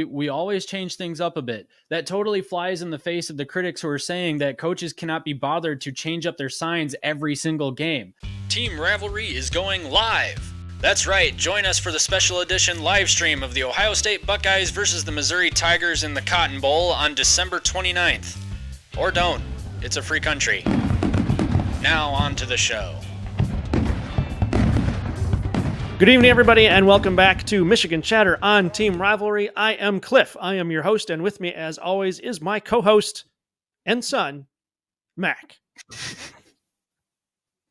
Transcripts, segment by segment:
we always change things up a bit. That totally flies in the face of the critics who are saying that coaches cannot be bothered to change up their signs every single game. Team Rivalry is going live. That's right, join us for the special edition live stream of the Ohio State Buckeyes versus the Missouri Tigers in the Cotton Bowl on December 29th. Or don't. It's a free country. Now on to the show. Good evening, everybody, and welcome back to Michigan Chatter on Team Rivalry. I am Cliff. I am your host, and with me, as always, is my co-host and son, Mac.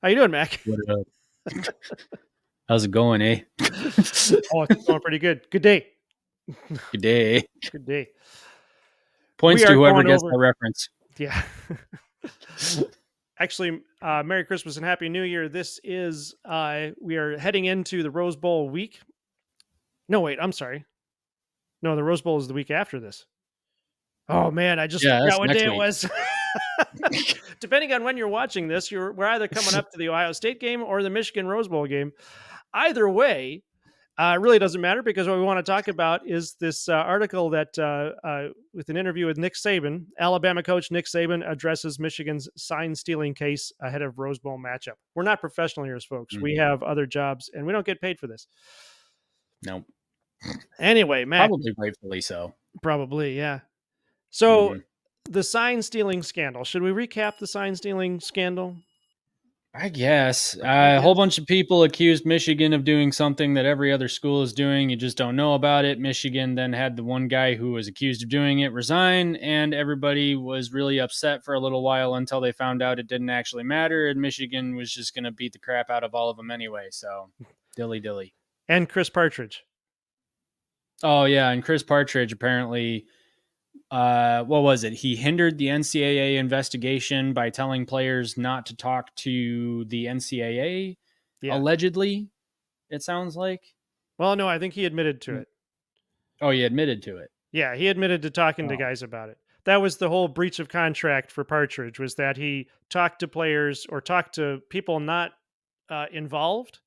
How you doing, Mac? What up? How's it going, eh? It's going pretty good. Good day. Good day. Good day. Points to whoever gets the reference. Yeah. Actually, Merry Christmas and Happy New Year. This is, we are heading into the Rose Bowl week. No, wait, I'm sorry. No, the Rose Bowl is the week after this. Oh, man, I just forgot what day it was. Depending on when you're watching this, we're either coming up to the Ohio State game or the Michigan Rose Bowl game. Either way, it really doesn't matter, because what we want to talk about is this article that with an interview with Nick Saban. Alabama coach Nick Saban addresses Michigan's sign-stealing case ahead of Rose Bowl matchup. We're not professional here, folks. Mm-hmm. We have other jobs, and we don't get paid for this. No. Anyway, Matt. Probably rightfully so. Probably, yeah. So, the sign-stealing scandal. Should we recap the sign-stealing scandal? I guess. A whole bunch of people accused Michigan of doing something that every other school is doing. You just don't know about it. Michigan then had the one guy who was accused of doing it resign, and everybody was really upset for a little while until they found out it didn't actually matter, and Michigan was just going to beat the crap out of all of them anyway. So, dilly-dilly. And Chris Partridge. Oh, yeah, and Chris Partridge apparently... what was it? He hindered the NCAA investigation by telling players not to talk to the NCAA, allegedly, it sounds like. Well, no, I think he admitted to it. Oh, he admitted to it. Yeah, he admitted to talking to guys about it. That was the whole breach of contract for Partridge, was that he talked to players or talked to people not involved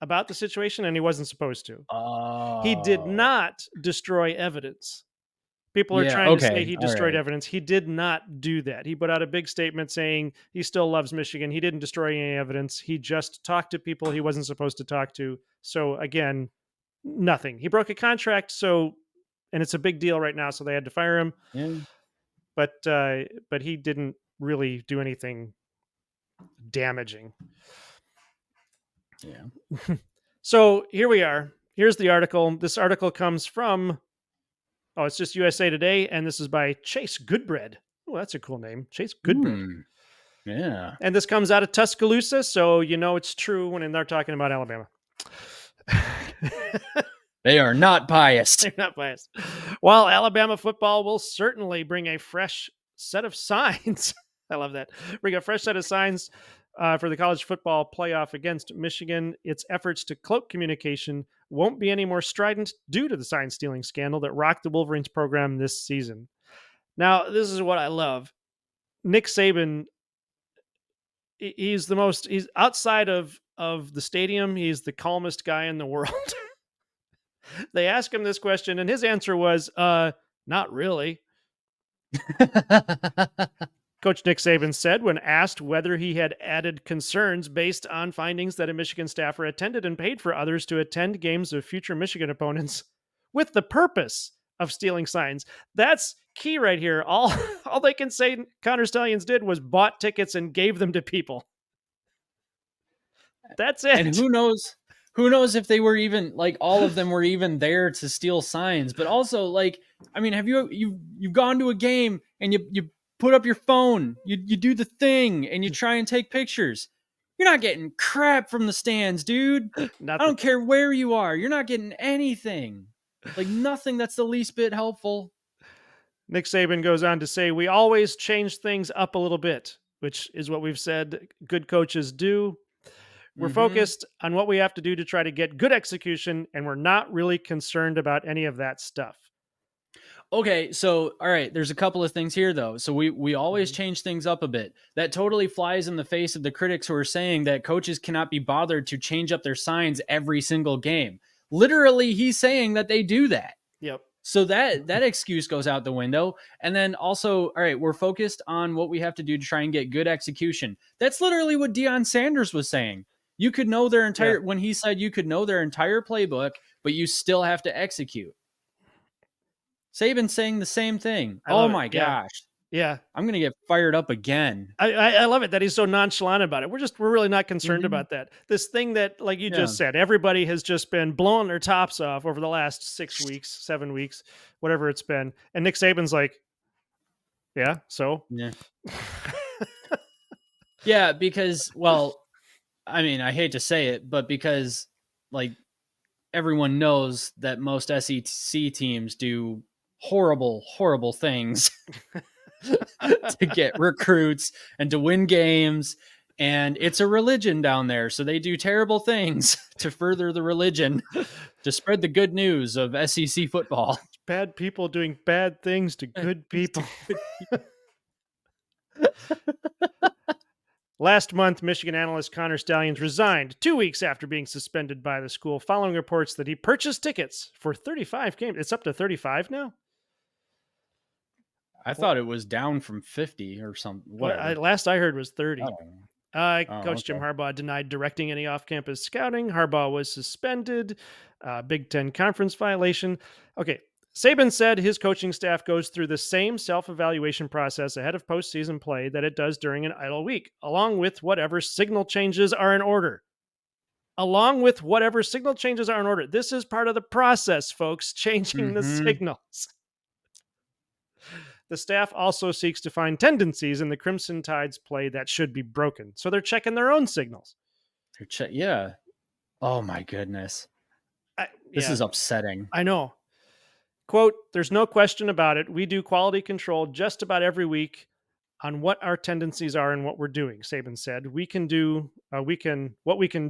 about the situation, and he wasn't supposed to. He did not destroy evidence. People are trying to say he destroyed evidence. He did not do that. He put out a big statement saying he still loves Michigan. He didn't destroy any evidence. He just talked to people he wasn't supposed to talk to. So again, nothing. He broke a contract, and it's a big deal right now, so they had to fire him. Yeah. But he didn't really do anything damaging. Yeah. So here we are. Here's the article. This article comes from... Oh, it's just USA Today, and this is by Chase Goodbread. Oh, that's a cool name. Chase Goodbread. Yeah. And this comes out of Tuscaloosa, so you know it's true when they're talking about Alabama. They are not biased. They're not biased. While Alabama football will certainly bring a fresh set of signs. I love that. Bring a fresh set of signs for the college football playoff against Michigan. Its efforts to cloak communication won't be any more strident due to the sign-stealing scandal that rocked the Wolverines program this season. Now, this is what I love. Nick Saban, he's outside of the stadium, he's the calmest guy in the world. They asked him this question, and his answer was, not really. Coach Nick Saban said when asked whether he had added concerns based on findings that a Michigan staffer attended and paid for others to attend games of future Michigan opponents with the purpose of stealing signs. That's key right here. All they can say Connor Stallions did was bought tickets and gave them to people. That's it. And who knows if they were even, like, all of them were even there to steal signs. But also, like, I mean, have you've gone to a game and you put up your phone, you do the thing, and you try and take pictures. You're not getting crap from the stands, dude. I don't care where you are. You're not getting anything. Like, nothing that's the least bit helpful. Nick Saban goes on to say, we always change things up a little bit, which is what we've said good coaches do. We're focused on what we have to do to try to get good execution, and we're not really concerned about any of that stuff. Okay, so, all right, there's a couple of things here, though. So we always change things up a bit. That totally flies in the face of the critics who are saying that coaches cannot be bothered to change up their signs every single game. Literally, he's saying that they do that. Yep. So that excuse goes out the window. And then also, all right, we're focused on what we have to do to try and get good execution. That's literally what Deion Sanders was saying. You could know their Yeah, entire when he said you could know their entire playbook, but you still have to execute. Saban's saying the same thing. I Oh love it. my Yeah, gosh. yeah. I'm gonna get fired up again. I love it that he's so nonchalant about it. We're really not concerned Mm-hmm. about that. This thing that, like you Yeah. just said, everybody has just been blowing their tops off over the last 6 weeks, 7 weeks, whatever it's been. And Nick Saban's like, yeah, so Yeah. Yeah, because well, I mean, I hate to say it, but because like everyone knows that most SEC teams do horrible, horrible things to get recruits and to win games. And it's a religion down there. So they do terrible things to further the religion, to spread the good news of SEC football. bad people doing bad things to good Things to people. good people. Last month, Michigan analyst Connor Stallions resigned 2 weeks after being suspended by the school following reports that he purchased tickets for 35 games. It's up to 35 now? I thought it was down from 50 or something. Whatever. Last I heard was I 30. don't know. Oh, Coach Jim okay. Harbaugh denied directing any off campus scouting. Harbaugh was suspended. Big Ten conference violation. Okay. Saban said his coaching staff goes through the same self evaluation process ahead of postseason play that it does during an idle week, along with whatever signal changes are in order. Along with whatever signal changes are in order. This is part of the process, folks, changing the Mm-hmm. signals. The staff also seeks to find tendencies in the Crimson Tide's play that should be broken. So they're checking their own signals. Yeah. Oh my goodness. This Yeah, is upsetting. I know. Quote, there's no question about it. We do quality control just about every week on what our tendencies are and what we're doing, Saban said. What we can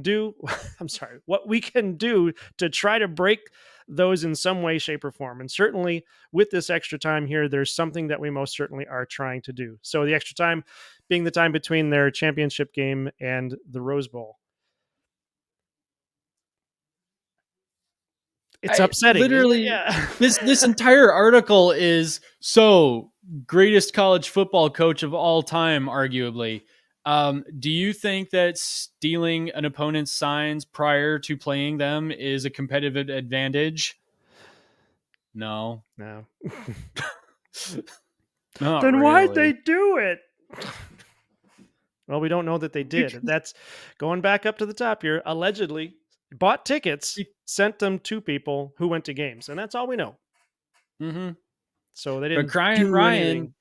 do, I'm sorry, what we can do to try to break those in some way, shape, or form. And certainly with this extra time here, there's something that we most certainly are trying to do. So the extra time being the time between their championship game and the Rose Bowl. It's I upsetting, isn't it? literally Yeah. this entire article is so greatest college football coach of all time, arguably. Do you think that stealing an opponent's signs prior to playing them is a competitive advantage? No, No. not Then why'd they really. do it? Well, we don't know that they did. Because, That's going back up to the top here. Allegedly bought tickets, sent them to people who went to games, and that's all we know. mm-hmm. So they But didn't Crying do Ryan anything.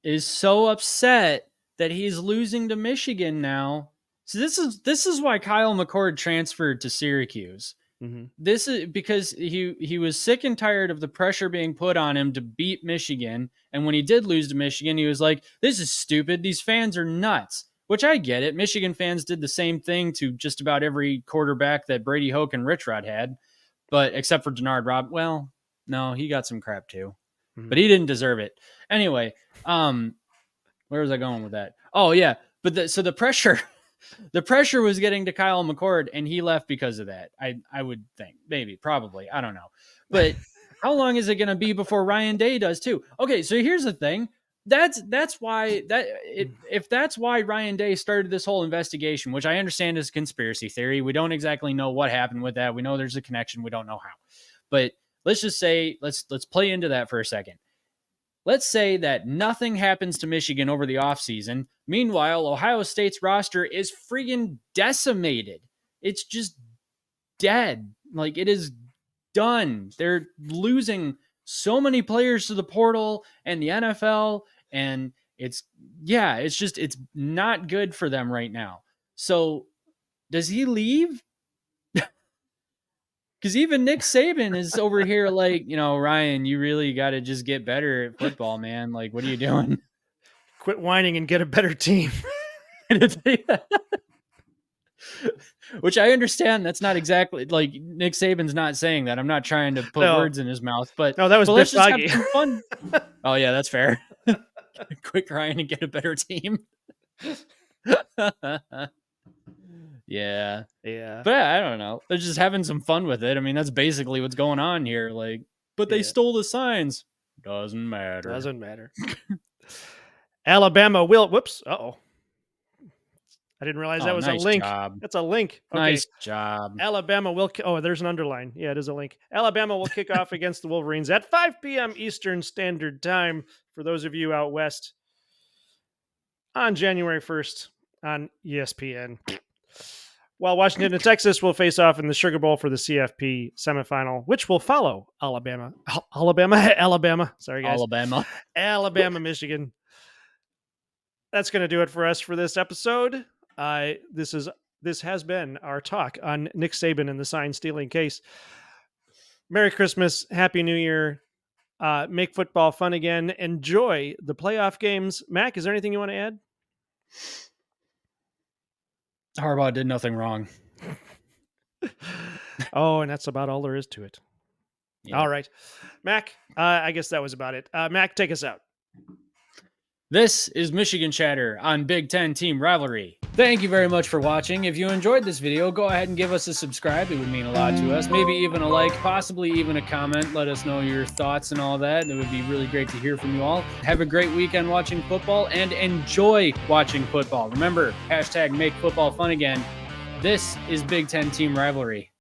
is so upset that he's losing to Michigan now. So this is why Kyle McCord transferred to Syracuse. Mm-hmm. This is because he was sick and tired of the pressure being put on him to beat Michigan. And when he did lose to Michigan, he was like, "This is stupid. These fans are nuts." Which I get it. Michigan fans did the same thing to just about every quarterback that Brady Hoke and Rich Rod had, but except for Denard Rob. Well, no, he got some crap too, Mm-hmm. but he didn't deserve it. Anyway, where was I going with that? Oh yeah, but so the pressure the pressure was getting to Kyle McCord, and he left because of that. I would think, maybe, probably, I don't know. But how long is it going to be before Ryan Day does too? Okay, so here's the thing. That's why if that's why Ryan Day started this whole investigation, which I understand is a conspiracy theory. We don't exactly know what happened with that. We know there's a connection. We don't know how. But let's just say let's play into that for a second. Let's say that nothing happens to Michigan over the offseason. Meanwhile, Ohio State's roster is friggin' decimated. It's just dead. Like, it is done. They're losing so many players to the portal and the NFL, and it's not good for them right now. So, does he leave? Because even Nick Saban is over here like, Ryan, you really got to just get better at football, man. Like, what are you doing? Quit whining and get a better team. Which I understand. That's not exactly like Nick Saban's not saying that. I'm not trying to put No, words in his mouth, but no, that was let's Biff just have Foggy. some fun. Oh yeah, that's fair. Quit crying and get a better team. Yeah. Yeah. But I don't know. They're just having some fun with it. I mean, that's basically what's going on here. Like, But they Yeah. stole the signs. Doesn't matter. Doesn't matter. Alabama will. Whoops. Uh-oh. I didn't realize that was a Nice link. job. That's a link. Okay. Nice job. Alabama will. Oh, there's an underline. Yeah, it is a link. Alabama will kick off against the Wolverines at 5 p.m. Eastern Standard Time for those of you out west on January 1st on ESPN. While Washington and Texas will face off in the Sugar Bowl for the CFP semifinal, which will follow Alabama. Sorry, guys. Alabama, Michigan. That's going to do it for us for this episode. This has been our talk on Nick Saban and the sign stealing case. Merry Christmas, Happy New Year. Make football fun again. Enjoy the playoff games. Mac, is there anything you want to add? Harbaugh did nothing wrong. Oh, and that's about all there is to it. Yeah. All right, Mac, I guess that was about it. Mac, take us out. This is Michigan Chatter on Big Ten Team Rivalry. Thank you very much for watching. If you enjoyed this video, go ahead and give us a subscribe. It would mean a lot to us. Maybe even a like, possibly even a comment. Let us know your thoughts and all that. It would be really great to hear from you all. Have a great weekend watching football and enjoy watching football. Remember, #make football fun again. This is Big Ten Team Rivalry.